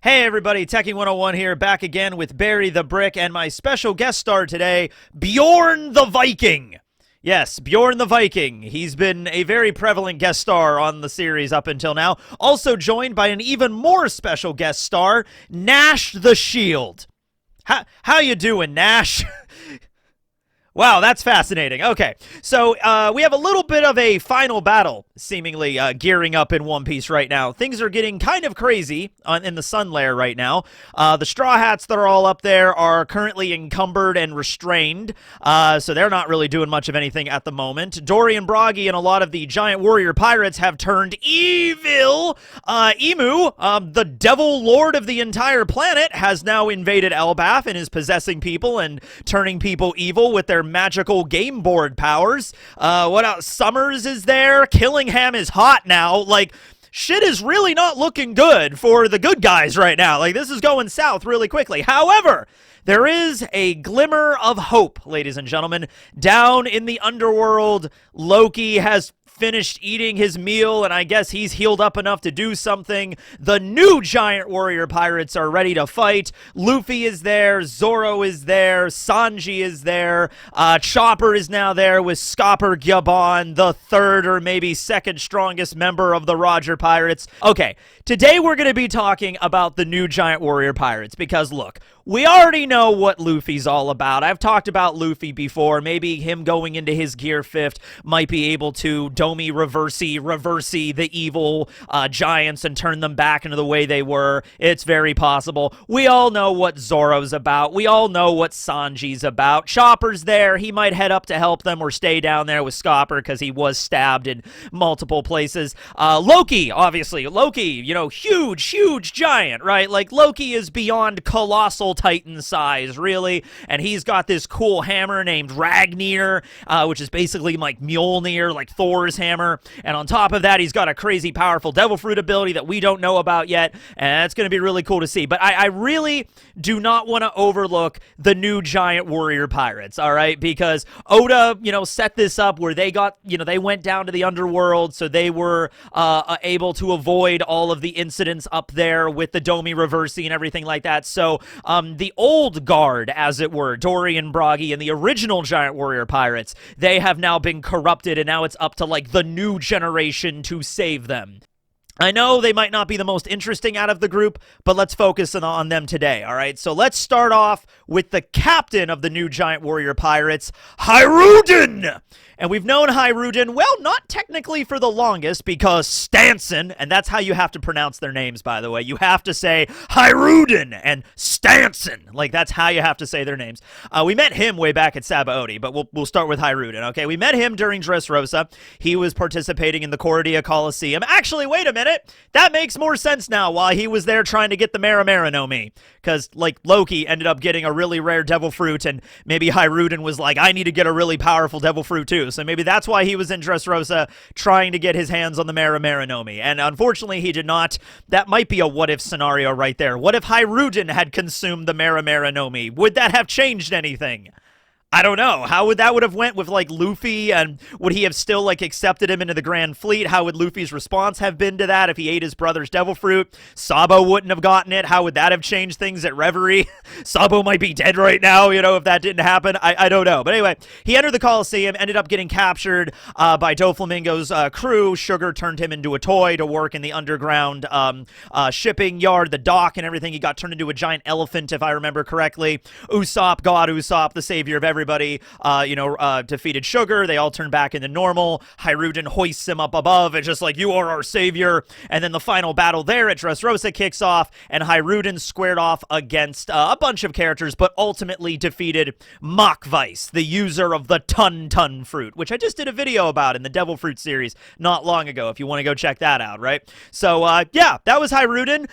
Hey everybody, Techie 101 here, back again with Barry the Brick and my special guest star today, Bjorn the Viking. Yes, Bjorn the Viking. He's been a very prevalent guest star on the series up until now. Also joined by an even more special guest star, Nash the Shield. How you doing, Nash? Wow, that's fascinating. Okay, so we have a little bit of a final battle seemingly gearing up in One Piece right now. Things are getting kind of crazy in the Sun Lair right now. The Straw Hats that are all up there are currently encumbered and restrained, so they're not really doing much of anything at the moment. Dory and Broggy and a lot of the giant warrior pirates have turned evil. Emu, the devil lord of the entire planet, has now invaded Elbaf and is possessing people and turning people evil with their magical game board powers. What else? Summers is there. Killingham is hot now. Like, shit is really not looking good for the good guys right now. Like, this is going south really quickly. However, there is a glimmer of hope, ladies and gentlemen. Down in the underworld, Loki has finished eating his meal, and I guess he's healed up enough to do something. The new giant warrior pirates are ready to fight. Luffy is there, Zoro is there, Sanji is there, Chopper is now there with Scopper Gabon, the third or maybe second strongest member of the Roger Pirates. Okay, today we're going to be talking about the new giant warrior pirates, because look, we already know what Luffy's all about. I've talked about Luffy before. Maybe him going into his Gear 5th might be able to Domi reversey the evil giants and turn them back into the way they were. It's very possible. We all know what Zoro's about. We all know what Sanji's about. Chopper's there. He might head up to help them or stay down there with Scopper because he was stabbed in multiple places. Loki, obviously. Loki, you know, huge giant, right? Like, Loki is beyond colossal Titan size, really, and he's got this cool hammer named Ragnir, which is basically like Mjolnir, like Thor's hammer, and on top of that, he's got a crazy powerful Devil Fruit ability that we don't know about yet, and it's going to be really cool to see. But I really do not want to overlook the new giant warrior pirates, all right, because Oda, you know, set this up where they got, you know, they went down to the underworld, so they were able to avoid all of the incidents up there with the Domi reversey and everything like that. So the old guard, as it were, Dory and Broggy and the original giant warrior pirates, they have now been corrupted, and now it's up to like the new generation to save them. I know they might not be the most interesting out of the group, but let's focus on them today, all right? So let's start off with the captain of the new giant warrior pirates, Hajrudin! And we've known Hajrudin, well, not technically for the longest, because Stansen, and that's how you have to pronounce their names, by the way. You have to say Hajrudin and Stansen. Like, that's how you have to say their names. We met him way back at Sabaody, but we'll start with Hajrudin, okay? We met him during Dressrosa. He was participating in the Cordia Coliseum. Actually, wait a minute. That makes more sense now, while he was there trying to get the Maramara no Mi. Because, like, Loki ended up getting a really rare Devil Fruit, and maybe Hajrudin was like, I need to get a really powerful Devil Fruit, too. So maybe that's why he was in Dressrosa trying to get his hands on the Maramara no Mi. And unfortunately, he did not. That might be a what-if scenario right there. What if Hajrudin had consumed the Maramara no Mi? Would that have changed anything? I don't know. How would that have went with, like, Luffy, and would he have still, like, accepted him into the Grand Fleet? How would Luffy's response have been to that if he ate his brother's Devil Fruit? Sabo wouldn't have gotten it. How would that have changed things at Reverie? Sabo might be dead right now, you know, if that didn't happen. I don't know. But anyway, he entered the Coliseum, ended up getting captured by Doflamingo's crew. Sugar turned him into a toy to work in the underground shipping yard, the dock and everything. He got turned into a giant elephant, if I remember correctly. Usopp, God Usopp, the savior of everybody, defeated Sugar. They all turned back into normal. Hajrudin hoists him up above. It's just like, you are our savior. And then the final battle there at Dressrosa kicks off, and Hajrudin squared off against a bunch of characters, but ultimately defeated Machweiss, the user of the Ton Fruit, which I just did a video about in the Devil Fruit series not long ago, if you want to go check that out, right? So, yeah, that was Hajrudin.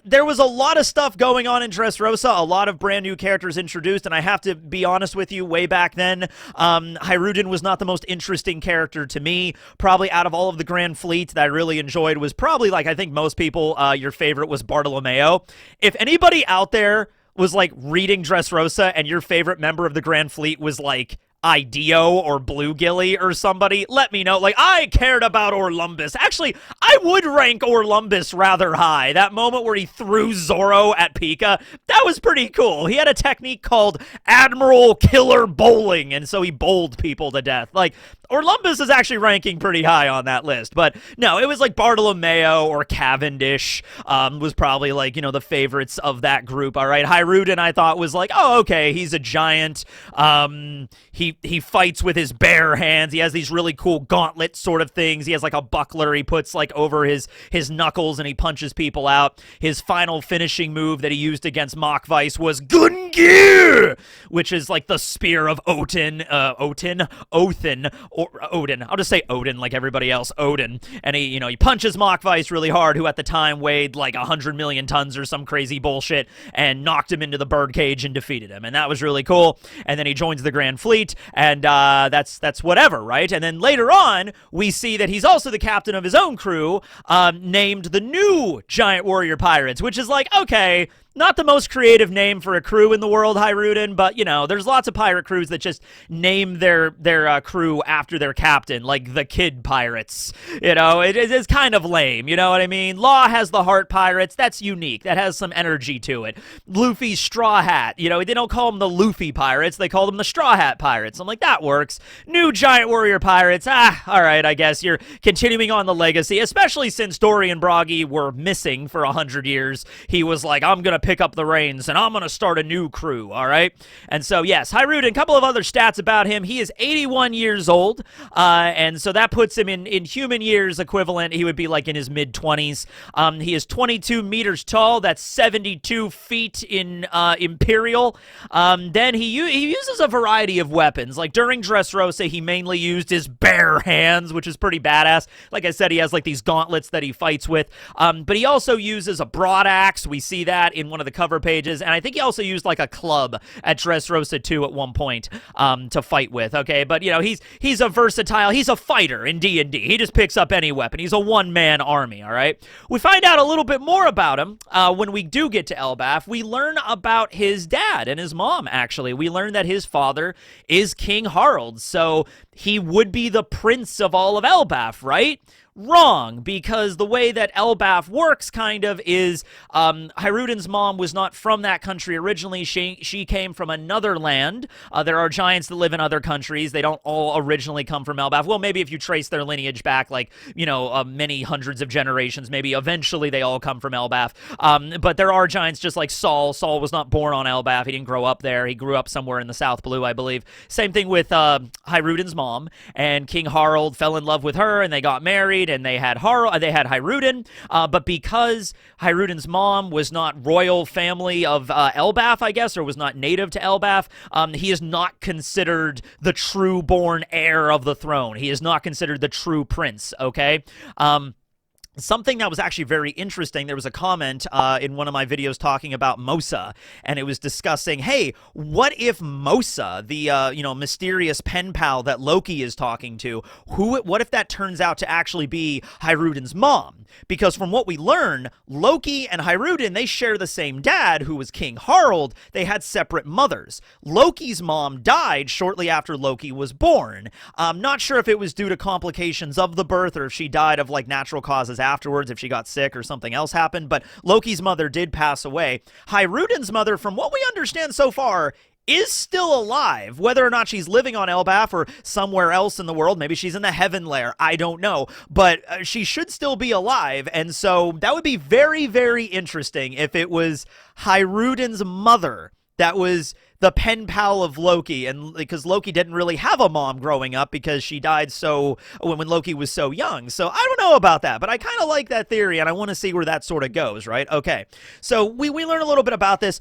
There was a lot of stuff going on in Dressrosa, a lot of brand new characters introduced, and I have to be honest with you, way back then, Hajrudin was not the most interesting character to me. Probably out of all of the Grand Fleet that I really enjoyed was probably, like, I think most people, your favorite was Bartolomeo. If anybody out there was, like, reading Dressrosa and your favorite member of the Grand Fleet was, like, Ideo or Bluegilly or somebody, let me know. Like, I cared about Orlumbus. Actually, I would rank Orlumbus rather high. That moment where he threw Zoro at Pika, that was pretty cool. He had a technique called Admiral Killer Bowling, and so he bowled people to death. Like, Orlumbus is actually ranking pretty high on that list. But no, it was like Bartolomeo or Cavendish was probably like, you know, the favorites of that group. All right, Hajrudin I thought was like, oh, okay, he's a giant. He fights with his bare hands. He has these really cool gauntlet sort of things. He has like a buckler he puts like over his knuckles and he punches people out. His final finishing move that he used against Machweiss was Gungir, which is like the spear of Othin, or Odin. I'll just say Odin like everybody else, Odin. And he punches Machweiss really hard, who at the time weighed like 100 million tons or some crazy bullshit, and knocked him into the birdcage and defeated him. And that was really cool. And then he joins the Grand Fleet, and that's whatever, right? And then later on, we see that he's also the captain of his own crew, named the new Giant Warrior Pirates, which is like, okay, not the most creative name for a crew in the world, Hajrudin, but, you know, there's lots of pirate crews that just name their crew after their captain, like the Kid Pirates. You know, it's kind of lame, you know what I mean? Law has the Heart Pirates. That's unique. That has some energy to it. Luffy's Straw Hat. You know, they don't call them the Luffy Pirates. They call them the Straw Hat Pirates. I'm like, that works. New Giant Warrior Pirates. All right, I guess you're continuing on the legacy, especially since Dory and Bragi were missing for 100 years. He was like, I'm going to pick up the reins and I'm going to start a new crew, all right? And so, yes, Hajrudin, a couple of other stats about him. He is 81 years old, and so that puts him in human years equivalent. He would be like in his mid-20s. He is 22 meters tall. That's 72 feet in Imperial. Then he uses a variety of weapons. Like during Dressrosa, he mainly used his bare hands, which is pretty badass. Like I said, he has like these gauntlets that he fights with. But he also uses a broad axe. We see that in one of the cover pages, and I think he also used like a club at Dressrosa 2 at one point to fight with, okay? But, you know, he's a versatile, he's a fighter in D&D. He just picks up any weapon. He's a one-man army, all right? We find out a little bit more about him when we do get to Elbaf. We learn about his dad and his mom, actually. We learn that his father is King Harald, so he would be the prince of all of Elbaf, right? Wrong, because the way that Elbaf works kind of is Hajrudin's mom was not from that country originally. She came from another land. There are giants that live in other countries. They don't all originally come from Elbaf. Well, maybe if you trace their lineage back, like, you know, many hundreds of generations, maybe eventually they all come from Elbaf. But there are giants just like Saul. Saul was not born on Elbaf. He didn't grow up there. He grew up somewhere in the South Blue, I believe. Same thing with Hajrudin's mom, and King Harald fell in love with her, and they got married, and they had Hajrudin, but because Hajrudin's mom was not royal family of Elbaf, I guess, or was not native to Elbaf, he is not considered the true-born heir of the throne. He is not considered the true prince, okay? Something that was actually very interesting, there was a comment in one of my videos talking about Mosa, and it was discussing, hey, what if Mosa, the mysterious pen pal that Loki is talking to, what if that turns out to actually be Hajrudin's mom? Because from what we learn, Loki and Hajrudin, they share the same dad, who was King Harald. They had separate mothers. Loki's mom died shortly after Loki was born. I'm not sure if it was due to complications of the birth or if she died of like natural causes afterwards, if she got sick or something else happened, but Loki's mother did pass away. Hajrudin's mother, from what we understand so far, is still alive. Whether or not she's living on Elbaf or somewhere else in the world, maybe she's in the Heaven Lair, I don't know, but she should still be alive, and so that would be very, very interesting if it was Hajrudin's mother that was the pen pal of Loki, and because Loki didn't really have a mom growing up because she died when Loki was so young. So I don't know about that, but I kind of like that theory, and I want to see where that sort of goes, right? Okay, so we learn a little bit about this.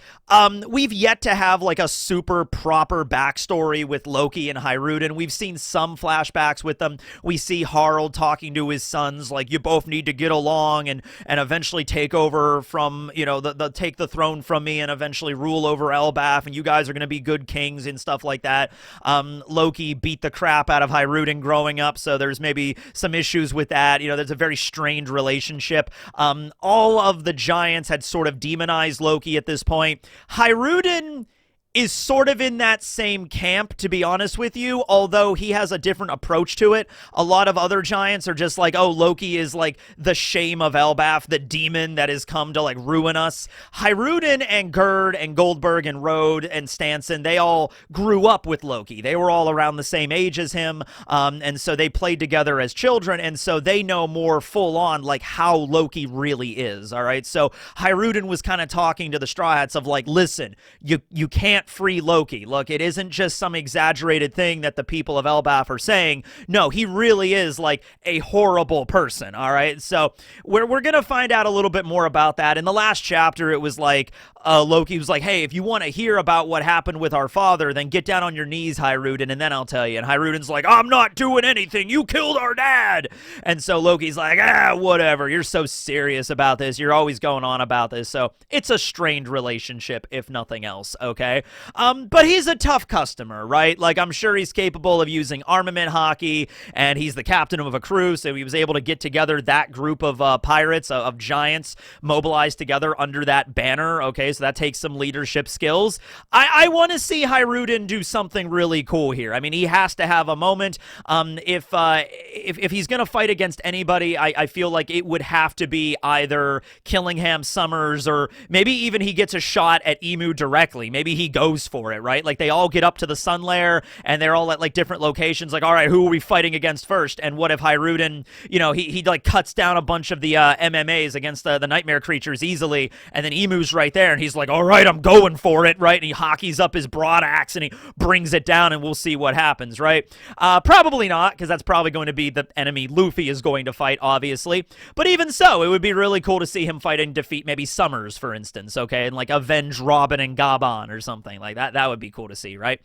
We've yet to have like a super proper backstory with Loki and Hajrudin. We've seen some flashbacks with them. We see Harald talking to his sons, like, you both need to get along and eventually take over from, you know, take the throne from me and eventually rule over Elbaf, and you guys are going to be good kings and stuff like that. Loki beat the crap out of Hajrudin growing up, so there's maybe some issues with that. You know, there's a very strained relationship. All of the giants had sort of demonized Loki at this point. Hajrudin is sort of in that same camp, to be honest with you, although he has a different approach to it. A lot of other giants are just like, oh, Loki is like the shame of Elbaf, the demon that has come to like ruin us. Hajrudin and Gerd and Goldberg and Rode and Stansen, they all grew up with Loki. They were all around the same age as him, and so they played together as children, and so they know more full on like how Loki really is, all right? So Hajrudin was kind of talking to the Straw Hats of like, listen, you can't free Loki. Look, it isn't just some exaggerated thing that the people of Elbaf are saying. No, he really is like a horrible person, all right? So we're going to find out a little bit more about that. In the last chapter, it was like Loki was like, hey, if you want to hear about what happened with our father, then get down on your knees, Hajrudin, and then I'll tell you. And Hajrudin's like, I'm not doing anything. You killed our dad. And so Loki's like, whatever. You're so serious about this. You're always going on about this. So it's a strained relationship, if nothing else, okay? But he's a tough customer, right? Like, I'm sure he's capable of using armament hockey, and he's the captain of a crew, so he was able to get together that group of pirates, of giants, mobilized together under that banner, okay? So that takes some leadership skills. I want to see Hajrudin do something really cool here. I mean, he has to have a moment. If he's going to fight against anybody, I feel like it would have to be either Killingham Summers, or maybe even he gets a shot at Emu directly. Maybe he goes for it, right? Like, they all get up to the sun lair, and they're all at like different locations. Like, all right, who are we fighting against first? And what if Hajrudin, you know, he like cuts down a bunch of the MMAs against the nightmare creatures easily, and then Emu's right there, and he's like, all right, I'm going for it, right? And he hockeys up his broad axe, and he brings it down, and we'll see what happens, right? Probably not, because that's probably going to be the enemy Luffy is going to fight, obviously. But even so, it would be really cool to see him fight and defeat maybe Summers, for instance, okay? And like avenge Robin and Gabon or something like that. That would be cool to see, right?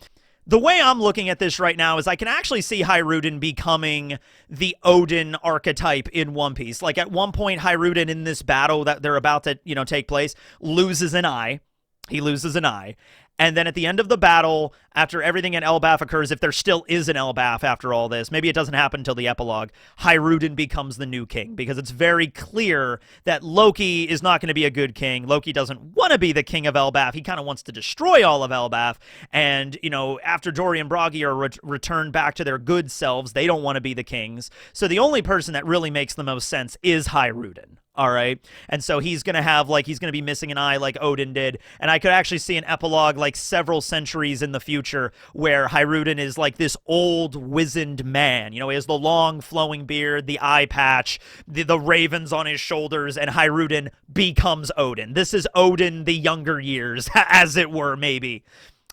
The way I'm looking at this right now is I can actually see Hajrudin becoming the Odin archetype in One Piece. Like, at one point, Hajrudin in this battle that they're about to, you know, take place, loses an eye. He loses an eye. And then at the end of the battle, after everything in Elbaf occurs, if there still is an Elbaf after all this, maybe it doesn't happen until the epilogue, Hajrudin becomes the new king, because it's very clear that Loki is not going to be a good king. Loki doesn't want to be the king of Elbaf. He kind of wants to destroy all of Elbaf. And, you know, after Dory and Bragi are returned back to their good selves, they don't want to be the kings. So the only person that really makes the most sense is Hajrudin. All right. And so he's going to have, like, he's going to be missing an eye like Odin did. And I could actually see an epilogue like several centuries in the future where Hajrudin is like this old, wizened man. You know, he has the long flowing beard, the eye patch, the ravens on his shoulders, and Hajrudin becomes Odin. This is Odin the younger years, as it were, maybe.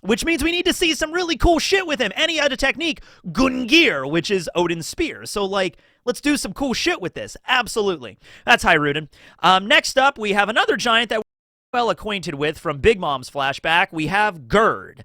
Which means we need to see some really cool shit with him. And he had a technique, Gungnir, which is Odin's spear. So, like, let's do some cool shit with this. Absolutely. That's Hajrudin. Next up, we have another giant that well acquainted with from Big Mom's flashback. We have Gerd.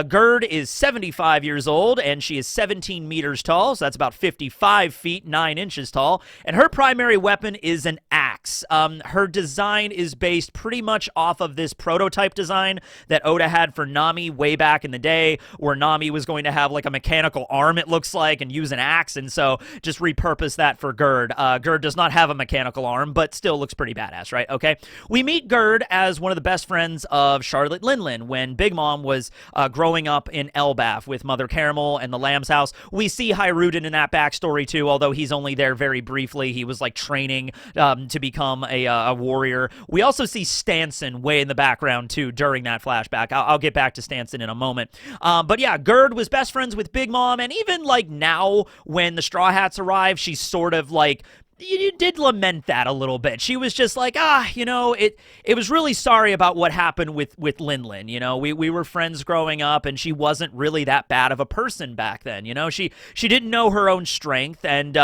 Gerd is 75 years old, and she is 17 meters tall, so that's about 55 feet 9 inches tall, and her primary weapon is an axe. Her design is based pretty much off of this prototype design that Oda had for Nami way back in the day, where Nami was going to have like a mechanical arm, it looks like, and use an axe, and so just repurpose that for Gerd. Gerd does not have a mechanical arm, but still looks pretty badass, right? Okay. We meet Gerd as one of the best friends of Charlotte Linlin when Big Mom was growing up in Elbaf with Mother Caramel and the Lamb's House. We see Hajrudin in that backstory too, although he's only there very briefly. He was like training to become a warrior. We also see Stansen way in the background too during that flashback. I'll get back to Stansen in a moment. But yeah, Gerd was best friends with Big Mom, and even like now when the Straw Hats arrive, she's sort of like, you did lament that a little bit. She was just like, you know, it was really sorry about what happened with Linlin. You know, we were friends growing up, and she wasn't really that bad of a person back then. You know, she didn't know her own strength, and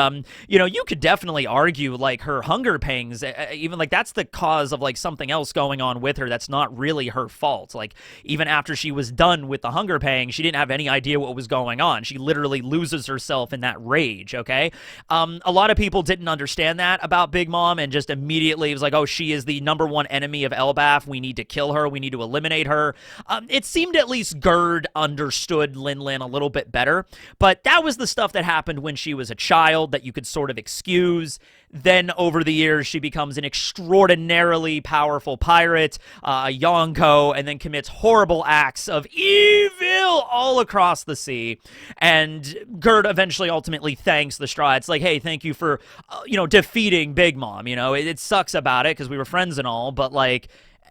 you know, you could definitely argue like her hunger pangs, even like that's the cause of like something else going on with her that's not really her fault. Like, even after she was done with the hunger pangs, she didn't have any idea what was going on. She literally loses herself in that rage. Okay, a lot of people didn't understand understand that about Big Mom and just immediately was like, oh, she is the #1 enemy of Elbaf. We need to kill her. We need to eliminate her. It seemed at least Gerd understood Lin Lin a little bit better, but that was the stuff that happened when she was a child that you could sort of excuse. Then over the years, she becomes an extraordinarily powerful pirate, a Yonko, and then commits horrible acts of evil all across the sea. And Gerd eventually ultimately thanks the Straw. It's like, hey, thank you for, defeating Big Mom. It sucks about it because we were friends and all, but like,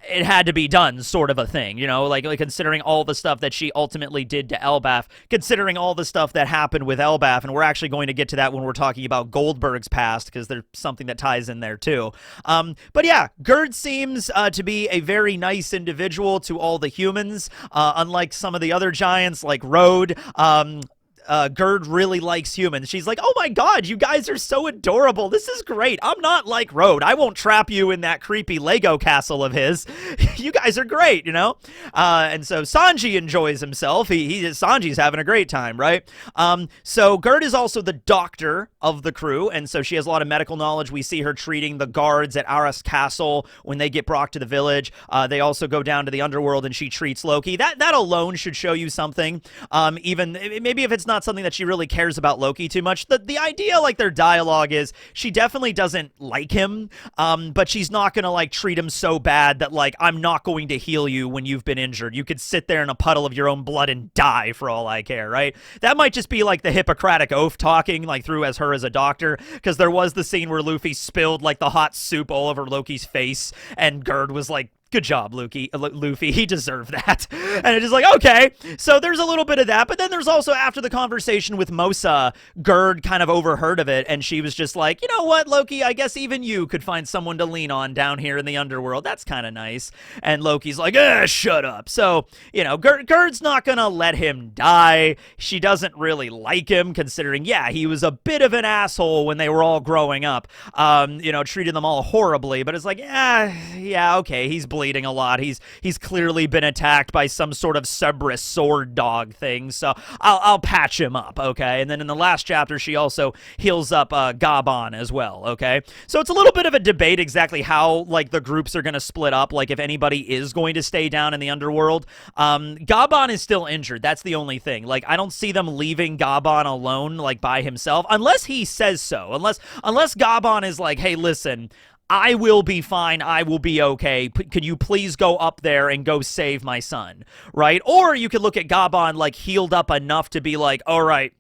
it had to be done, sort of a thing, like considering all the stuff that she ultimately did to Elbaf, considering all the stuff that happened with Elbaf, and we're actually going to get to that when we're talking about Goldberg's past, because there's something that ties in there too. But yeah, Gerd seems to be a very nice individual to all the humans, unlike some of the other giants like Road. Gerd really likes humans. She's like, oh my god, you guys are so adorable. This is great. I'm not like Road. I won't trap you in that creepy Lego castle of his. You guys are great, And so Sanji enjoys himself. Sanji's having a great time, right? So Gerd is also the doctor of the crew, and so she has a lot of medical knowledge. We see her treating the guards at Aras Castle when they get brought to the village. They also go down to the underworld, and she treats Loki. That alone should show you something. Even maybe if it's not something that she really cares about Loki too much. The idea, like their dialogue is, she definitely doesn't like him, but she's not gonna like treat him so bad that like, I'm not going to heal you when you've been injured. You could sit there in a puddle of your own blood and die for all I care, right? That might just be like the Hippocratic Oath talking, like through as her as a doctor, because there was the scene where Luffy spilled like the hot soup all over Loki's face, and Gerd was like, good job, Luffy. He deserved that. And it's just like, okay. So there's a little bit of that. But then there's also, after the conversation with Mosa, Gerd kind of overheard of it. And she was just like, you know what, Loki? I guess even you could find someone to lean on down here in the underworld. That's kind of nice. And Loki's like, shut up. So, Gerd's not going to let him die. She doesn't really like him, considering, yeah, he was a bit of an asshole when they were all growing up. Treated them all horribly. But it's like, yeah, okay, he's bleeding a lot. He's clearly been attacked by some sort of Cerberus sword dog thing, so I'll patch him up, okay? And then in the last chapter, she also heals up Gabon as well, okay? So it's a little bit of a debate exactly how, like, the groups are going to split up, like, if anybody is going to stay down in the underworld. Gabon is still injured. That's the only thing. Like, I don't see them leaving Gabon alone, like, by himself, unless he says so. Unless Gabon is like, hey, listen, I will be fine. I will be okay. Could you please go up there and go save my son, right? Or you could look at Gabon like healed up enough to be like, all right,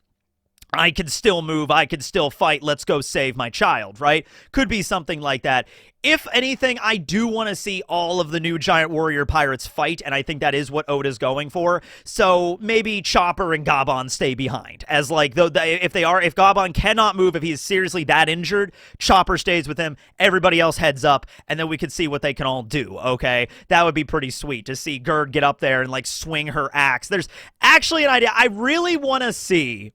I can still move. I can still fight. Let's go save my child, right? Could be something like that. If anything, I do want to see all of the new Giant Warrior Pirates fight, and I think that is what Oda's going for. So maybe Chopper and Gabon stay behind. As like, if Gabon cannot move, if he is seriously that injured, Chopper stays with him, everybody else heads up, and then we can see what they can all do, okay? That would be pretty sweet to see Gerd get up there and like swing her axe. There's actually an idea. I really want to see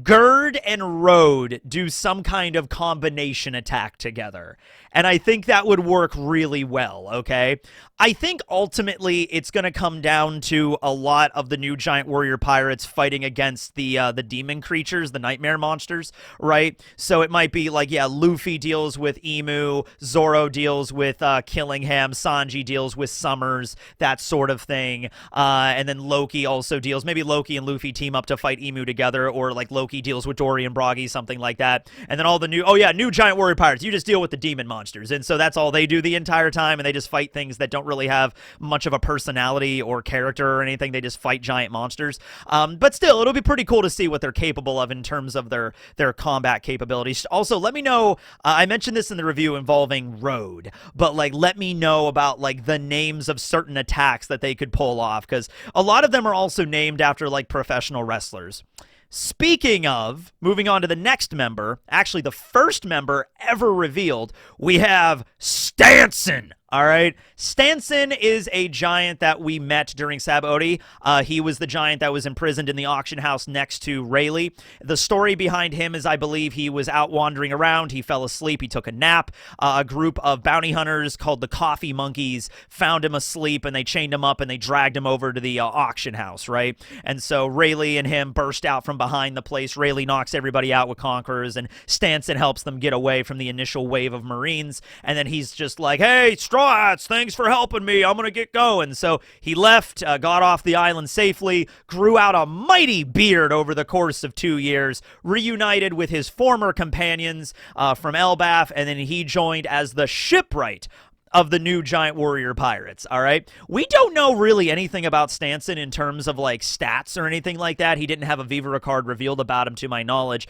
Gerd and Road do some kind of combination attack together. And I think that would work really well, okay? I think ultimately it's going to come down to a lot of the new Giant Warrior Pirates fighting against the demon creatures, the nightmare monsters, right? So it might be like, yeah, Luffy deals with Emu, Zoro deals with Killingham, Sanji deals with Summers, that sort of thing. And then Loki also deals, maybe Loki and Luffy team up to fight Emu together, or like Loki deals with Dory and Broggy, something like that. And then all the new Giant Warrior Pirates, you just deal with the demon monsters. And so that's all they do the entire time, and they just fight things that don't really have much of a personality or character or anything. They just fight giant monsters. But still, it'll be pretty cool to see what they're capable of in terms of their combat capabilities. Also, let me know, I mentioned this in the review involving Road, but like let me know about like the names of certain attacks that they could pull off, because a lot of them are also named after like professional wrestlers. Speaking of, moving on to the next member, actually the first member ever revealed, we have Stansen. All right. Stansen is a giant that we met during Sab Odi. He was the giant that was imprisoned in the auction house next to Rayleigh. The story behind him is I believe he was out wandering around. He fell asleep. He took a nap. A group of bounty hunters called the Coffee Monkeys found him asleep, and they chained him up and they dragged him over to the auction house, right? And so Rayleigh and him burst out from behind the place. Rayleigh knocks everybody out with conquerors, and Stansen helps them get away from the initial wave of Marines. And then he's just like, hey, Straw Hats, thanks for helping me. I'm going to get going. So he left, got off the island safely, grew out a mighty beard over the course of 2 years, reunited with his former companions from Elbaf, and then he joined as the shipwright of the new Giant Warrior Pirates, all right? We don't know really anything about Stansen in terms of, like, stats or anything like that. He didn't have a Vivara card revealed about him, to my knowledge.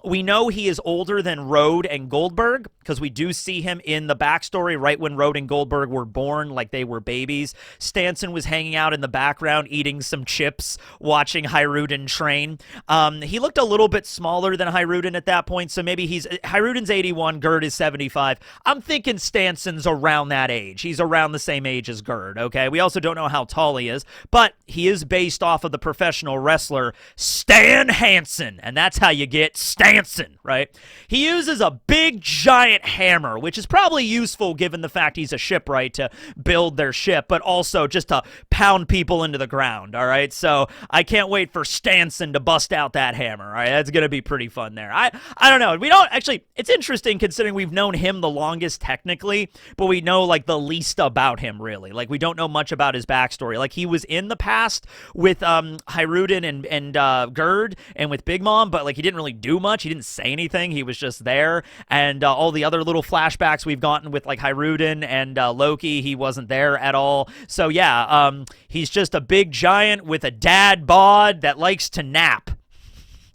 We know he is older than Rode and Goldberg, because we do see him in the backstory right when Rode and Goldberg were born, like they were babies. Stansen was hanging out in the background, eating some chips, watching Hajrudin train. He looked a little bit smaller than Hajrudin at that point, so maybe Hajrudin's 81, Gerd is 75. I'm thinking Stansen's around that age. He's around the same age as Gerd, okay? We also don't know how tall he is, but he is based off of the professional wrestler Stan Hansen, and that's how you get Stansen, right? He uses a big giant hammer, which is probably useful given the fact he's a shipwright to build their ship, but also just to pound people into the ground, all right? So I can't wait for Stansen to bust out that hammer, all right? That's going to be pretty fun there. I don't know. We don't actually, it's interesting considering we've known him the longest technically, but we know like the least about him really. Like we don't know much about his backstory. Like he was in the past with Hajrudin and Gerd and with Big Mom, but like he didn't really do much. He didn't say anything. He was just there. And all the other little flashbacks we've gotten with like Hajrudin and Loki, he wasn't there at all. So yeah, he's just a big giant with a dad bod that likes to nap.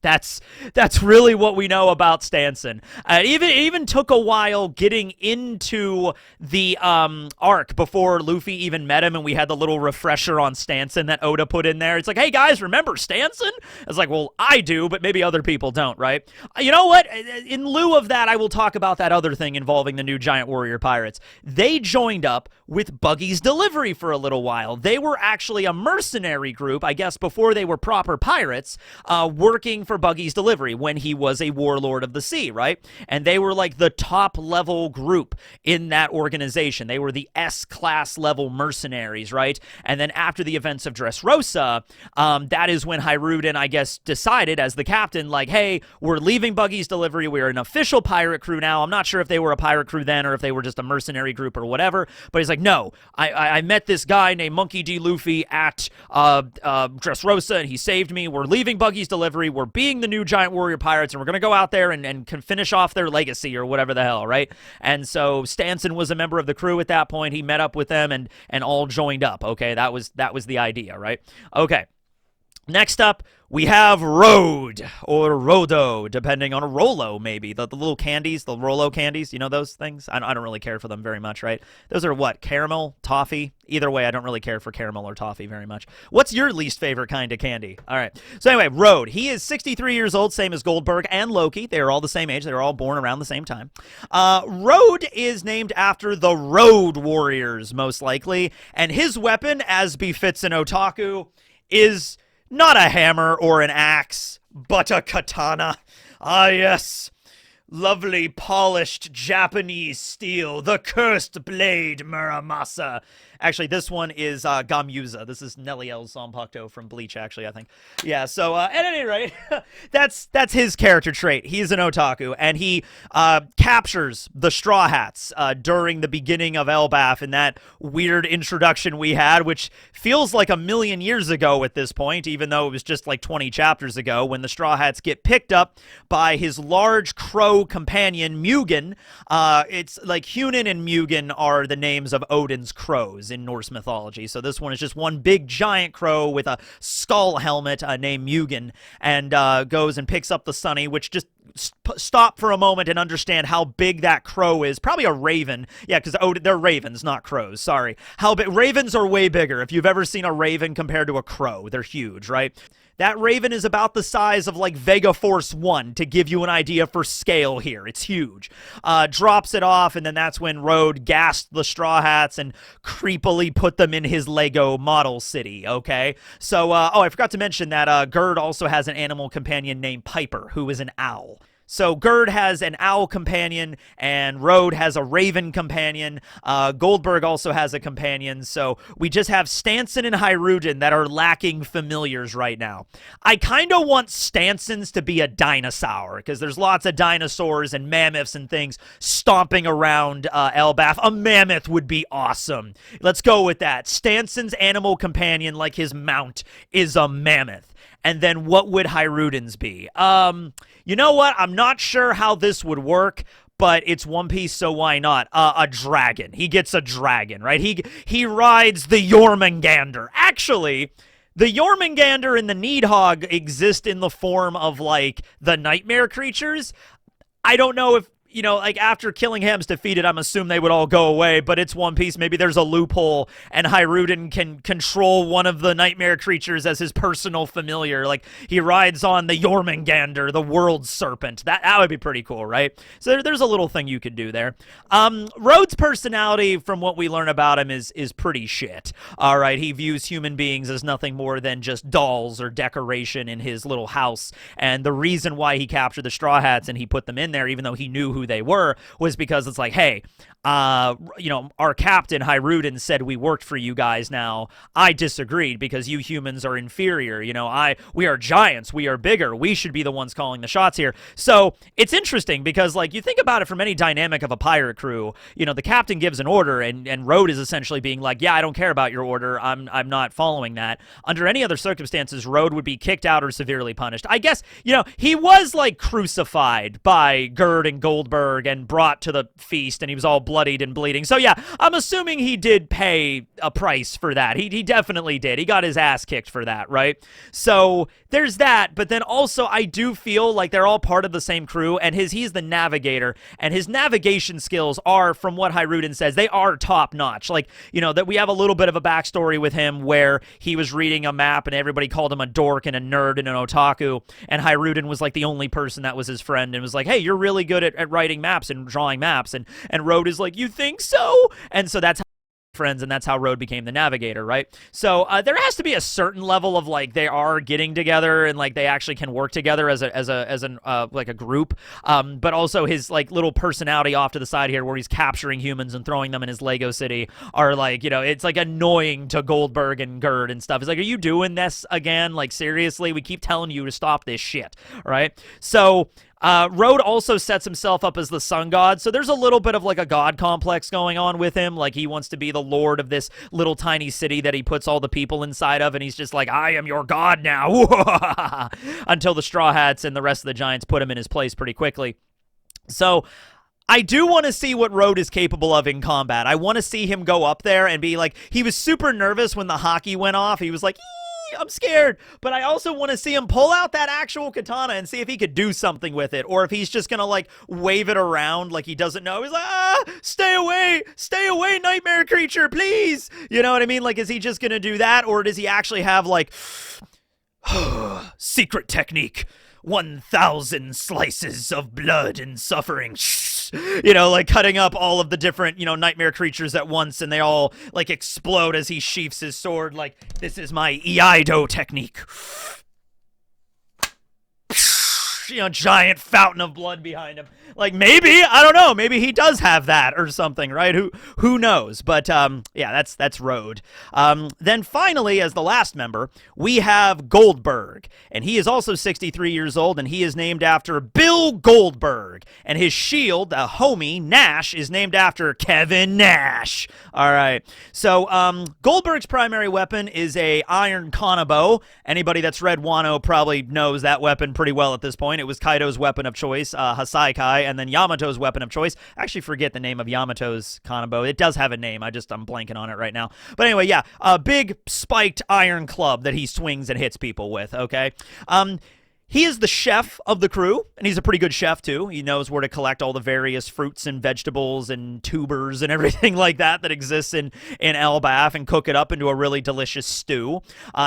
That's really what we know about Stansen. It even took a while getting into the arc before Luffy even met him, and we had the little refresher on Stansen that Oda put in there. It's like, hey guys, remember Stansen? It's like, well, I do, but maybe other people don't, right? You know what? In lieu of that, I will talk about that other thing involving the new Giant Warrior Pirates. They joined up with Buggy's Delivery for a little while. They were actually a mercenary group, I guess, before they were proper pirates, working for Buggy's Delivery when he was a warlord of the sea, right? And they were like the top level group in that organization. They were the S-class level mercenaries, right? And then after the events of Dressrosa, that is when Hajrudin, I guess, decided as the captain, like, hey, we're leaving Buggy's Delivery. We're an official pirate crew now. I'm not sure if they were a pirate crew then or if they were just a mercenary group or whatever, but he's like, no, I met this guy named Monkey D. Luffy at Dressrosa, and he saved me. We're leaving Buggy's Delivery. We're being the new Giant Warrior Pirates, and we're going to go out there and can finish off their legacy or whatever the hell, right? And so Stansen was a member of the crew at that point. He met up with them and all joined up, okay? That was the idea, right? Okay. Next up, we have Rode, or Rodo, depending on a Rolo, maybe. The little candies, the Rolo candies, you know those things? I don't really care for them very much, right? Those are what, caramel, toffee? Either way, I don't really care for caramel or toffee very much. What's your least favorite kind of candy? All right. So anyway, Rode. He is 63 years old, same as Goldberg and Loki. They are all the same age. They were all born around the same time. Rode is named after the Road Warriors, most likely. And his weapon, as befits an otaku, is not a hammer or an axe, but a katana. Ah, yes. Lovely polished Japanese steel, the cursed blade Muramasa. Actually, this one is Gamuza. This is Neliel's Zanpakuto from Bleach, actually, I think. Yeah, so at any rate, that's his character trait. He's an otaku, and he captures the Straw Hats during the beginning of Elbaf in that weird introduction we had, which feels like a million years ago at this point, even though it was just like 20 chapters ago, when the Straw Hats get picked up by his large crow companion, Mugen. It's like Hunin and Mugen are the names of Odin's crows in Norse mythology. So this one is just one big giant crow with a skull helmet named Mugen, and goes and picks up the Sunny, which just stop for a moment and understand how big that crow is. Probably a raven. Yeah, because they're ravens, not crows. Sorry. How big? Ravens are way bigger. If you've ever seen a raven compared to a crow, they're huge, right? That Raven is about the size of like Vega Force 1, to give you an idea for scale here. It's huge. Drops it off, and then that's when Rode gassed the Straw Hats and creepily put them in his Lego model city, okay? So, I forgot to mention that Gerd also has an animal companion named Piper, who is an owl. So Gerd has an owl companion, and Rode has a raven companion. Goldberg also has a companion. So we just have Stansen and Hajrudin that are lacking familiars right now. I kind of want Stansens to be a dinosaur, because there's lots of dinosaurs and mammoths and things stomping around Elbaf. A mammoth would be awesome. Let's go with that. Stansen's animal companion, like his mount, is a mammoth. And then what would Hajrudin's be? You know what? I'm not sure how this would work, but it's One Piece, so why not? A dragon. He gets a dragon, right? He rides the Jormungandr. Actually, the Jormungandr and the Needhog exist in the form of, like, the nightmare creatures. I don't know if, you know, like, after Killing Ham's defeated, I'm assuming they would all go away, but it's One Piece. Maybe there's a loophole, and Hajrudin can control one of the nightmare creatures as his personal familiar. Like, he rides on the Jormungandr, the world serpent. That would be pretty cool, right? So there's a little thing you could do there. Rode's personality, from what we learn about him, is pretty shit. All right, he views human beings as nothing more than just dolls or decoration in his little house, and the reason why he captured the Straw Hats and he put them in there, even though he knew who they were, was because it's like, hey, you know, our captain Hajrudin said we worked for you guys. Now I disagreed, because you humans are inferior. You know, we are giants, we are bigger, we should be the ones calling the shots here. So it's interesting, because like, you think about it from any dynamic of a pirate crew, you know, the captain gives an order, and Rode is essentially being like, yeah, I don't care about your order, I'm not following that. Under any other circumstances, Rode would be kicked out or severely punished. I guess, you know, he was like crucified by Gerd and Goldberg and brought to the feast, and he was all bloodied and bleeding. So yeah, I'm assuming he did pay a price for that. He definitely did. He got his ass kicked for that, right? So there's that, but then also I do feel like they're all part of the same crew, and he's the navigator, and his navigation skills are, from what Hajrudin says, they are top notch. Like, you know, that we have a little bit of a backstory with him where he was reading a map and everybody called him a dork and a nerd and an otaku, and Hajrudin was like the only person that was his friend and was like, hey, you're really good at writing maps and drawing maps, and Rode is like, you think so? And so that's how friends, and that's how Rode became the navigator, right? So there has to be a certain level of like, they are getting together and like they actually can work together as a group, but also his like little personality off to the side here, where he's capturing humans and throwing them in his Lego city, are like, you know, it's like annoying to Goldberg and Gerd and stuff. It's like, are you doing this again? Like, seriously, we keep telling you to stop this shit, right? So Rode also sets himself up as the sun god, so there's a little bit of like a god complex going on with him. Like, he wants to be the lord of this little tiny city that he puts all the people inside of, and he's just like, I am your god now, until the Straw Hats and the rest of the giants put him in his place pretty quickly. So I do want to see what Rode is capable of in combat. I want to see him go up there and be like, he was super nervous when the hockey went off. He was like, I'm scared, but I also want to see him pull out that actual katana and see if he could do something with it, or if he's just gonna like wave it around like he doesn't know. He's like, stay away, nightmare creature, please. You know what I mean? Like, is he just gonna do that, or does he actually have like secret technique, 1,000 slices of blood and suffering? You know, like cutting up all of the different, you know, nightmare creatures at once, and they all like explode as he sheaths his sword. Like, this is my Iaido technique. You know, giant fountain of blood behind him. Like, maybe, I don't know, maybe he does have that or something, right? Who knows? But yeah, that's Rode. Then finally, as the last member, we have Goldberg, and he is also 63 years old, and he is named after Bill Goldberg, and his shield, a homie Nash, is named after Kevin Nash. All right, so Goldberg's primary weapon is a iron kanabo. Anybody that's read Wano probably knows that weapon pretty well at this point. It was Kaido's weapon of choice, Hasaikai, and then Yamato's weapon of choice. I actually forget the name of Yamato's kanabo. It does have a name. I'm blanking on it right now. But anyway, yeah, a big spiked iron club that he swings and hits people with, okay? He is the chef of the crew, and he's a pretty good chef, too. He knows where to collect all the various fruits and vegetables and tubers and everything like that exists in Elbaf and cook it up into a really delicious stew.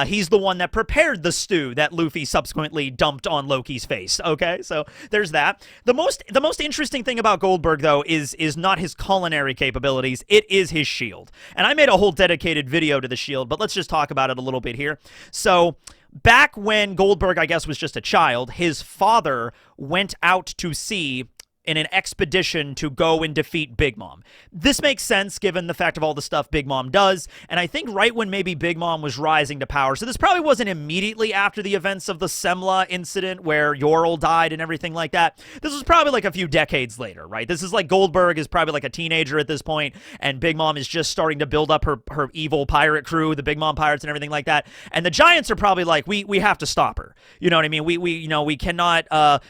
He's the one that prepared the stew that Luffy subsequently dumped on Loki's face, okay? So there's that. The most interesting thing about Goldberg, though, is not his culinary capabilities. It is his shield. And I made a whole dedicated video to the shield, but let's just talk about it a little bit here. So back when Goldberg, I guess, was just a child, his father went out to sea in an expedition to go and defeat Big Mom. This makes sense given the fact of all the stuff Big Mom does, and I think right when maybe Big Mom was rising to power, so this probably wasn't immediately after the events of the Semla incident where Yorl died and everything like that. This was probably like a few decades later, right? This is like Goldberg is probably like a teenager at this point, and Big Mom is just starting to build up her evil pirate crew, the Big Mom pirates and everything like that, and the Giants are probably like, we have to stop her. You know what I mean? We cannot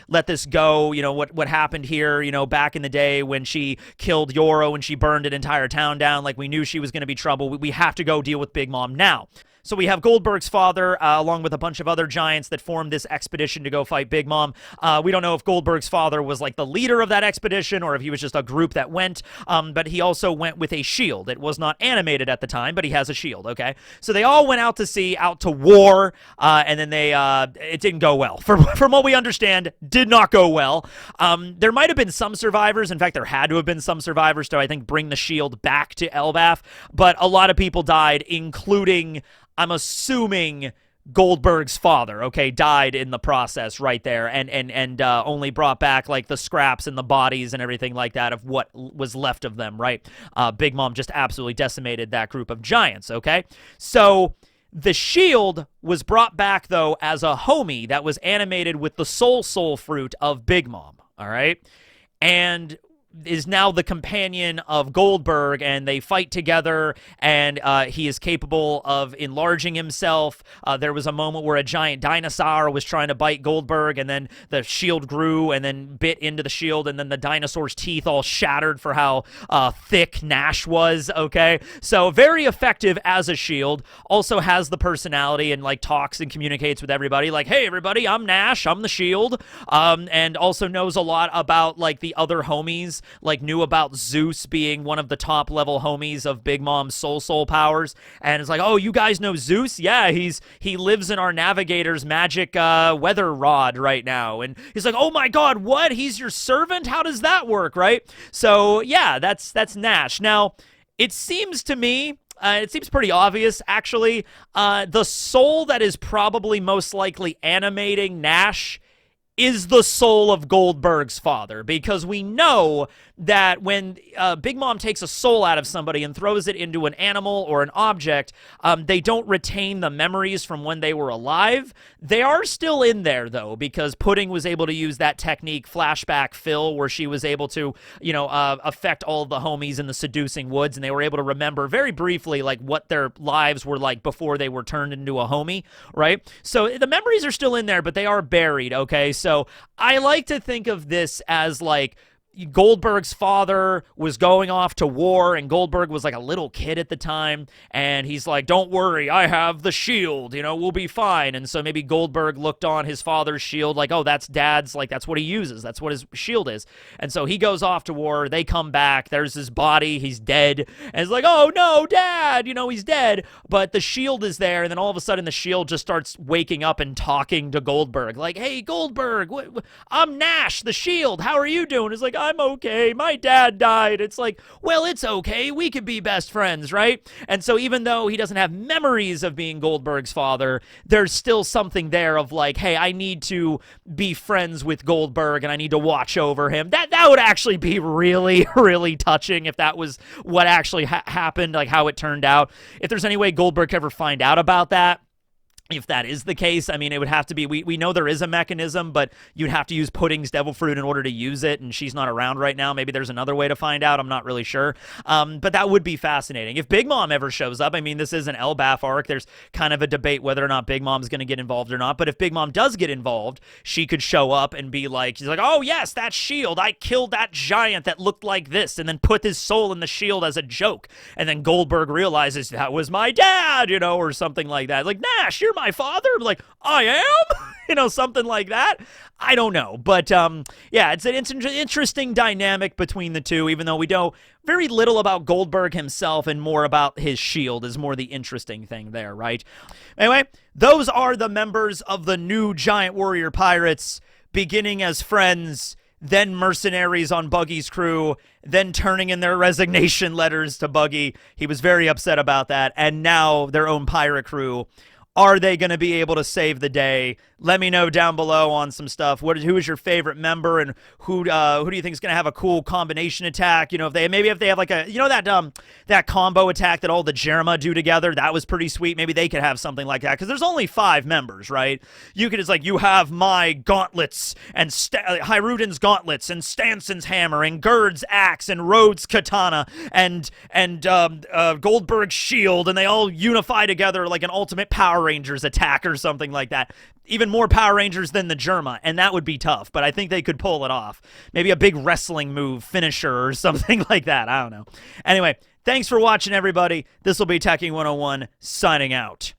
let this go. You know, what happened here, you know, back in the day when she killed Yoro and she burned an entire town down, like we knew she was going to be trouble. We have to go deal with Big Mom now. So we have Goldberg's father, along with a bunch of other giants that formed this expedition to go fight Big Mom. We don't know if Goldberg's father was like the leader of that expedition or if he was just a group that went, but he also went with a shield. It was not animated at the time, but he has a shield, okay? So they all went out to sea, out to war, and then it didn't go well. From what we understand, did not go well. There might have been some survivors. In fact, there had to have been some survivors to, I think, bring the shield back to Elbaf, but a lot of people died, including, I'm assuming, Goldberg's father, okay, died in the process right there and only brought back like the scraps and the bodies and everything like that of what was left of them, right? Big Mom just absolutely decimated that group of giants, okay? So the shield was brought back, though, as a homie that was animated with the soul fruit of Big Mom, all right? And is now the companion of Goldberg, and they fight together, and he is capable of enlarging himself. There was a moment where a giant dinosaur was trying to bite Goldberg, and then the shield grew and then bit into the shield, and then the dinosaur's teeth all shattered for how thick Nash was, okay? So very effective as a shield. Also has the personality and like talks and communicates with everybody like, hey, everybody, I'm Nash, I'm the shield, and also knows a lot about like the other homies, like knew about Zeus being one of the top level homies of Big Mom's soul powers, and it's like, oh, you guys know Zeus? Yeah, he lives in our navigator's magic weather rod right now. And he's like, oh my god, what? He's your servant? How does that work, right? So yeah, that's Nash. Now, it seems to me, it seems pretty obvious, actually. The soul that is probably most likely animating Nash is the soul of Goldberg's father, because we know that when Big Mom takes a soul out of somebody and throws it into an animal or an object, they don't retain the memories from when they were alive. They are still in there, though, because Pudding was able to use that technique, flashback fill, where she was able to, you know, affect all of the homies in the seducing woods, and they were able to remember very briefly, like, what their lives were like before they were turned into a homie, right? So the memories are still in there, but they are buried, okay? So I like to think of this as, like, Goldberg's father was going off to war, and Goldberg was like a little kid at the time, and he's like, don't worry, I have the shield, you know, we'll be fine. And so maybe Goldberg looked on his father's shield like, oh, that's dad's, like, that's what he uses, that's what his shield is. And so he goes off to war, they come back, there's his body, he's dead, and it's like, oh no, dad, you know, he's dead, but the shield is there. And then all of a sudden the shield just starts waking up and talking to Goldberg, like, hey, Goldberg, I'm Nash, the shield, how are you doing? It's like, I'm okay, my dad died. It's like, well, it's okay, we could be best friends, right? And so even though he doesn't have memories of being Goldberg's father, there's still something there of like, hey, I need to be friends with Goldberg and I need to watch over him. That would actually be really, really touching if that was what actually happened, like how it turned out. If there's any way Goldberg could ever find out about that, if that is the case, I mean, it would have to be, we know there is a mechanism, but you'd have to use Pudding's Devil Fruit in order to use it, and she's not around right now. Maybe there's another way to find out. I'm not really sure. But that would be fascinating. If Big Mom ever shows up, I mean, this is an Elbaf arc. There's kind of a debate whether or not Big Mom's going to get involved or not. But if Big Mom does get involved, she could show up and be like, she's like, oh, yes, that shield. I killed that giant that looked like this, and then put his soul in the shield as a joke. And then Goldberg realizes that was my dad, you know, or something like that. Like, Nash, you're my father? Like, I am? Something like that. I don't know. But yeah, it's an interesting dynamic between the two, even though we know very little about Goldberg himself and more about his Shield is more the interesting thing there, right? Anyway, those are the members of the new Giant Warrior Pirates, beginning as friends, then mercenaries on Buggy's crew, then turning in their resignation letters to Buggy. He was very upset about that, and now their own pirate crew. Are they going to be able to save the day? Let me know down below on some stuff. Who is your favorite member, and who do you think is going to have a cool combination attack? If they have like a that combo attack that all the Jerma do together, that was pretty sweet. Maybe they could have something like that because there's only 5 members, right? You could just you have my gauntlets and Hajrudin's gauntlets and Stansen's hammer and Gerd's axe and Rhodes' katana and Goldberg's shield, and they all unify together like an ultimate Power Rangers attack or something like that. Even more Power Rangers than the Jerma, and that would be tough, but I think they could pull it off. Maybe a big wrestling move, finisher, or something like that. I don't know. Anyway, thanks for watching, everybody. This will be Teching 101, signing out.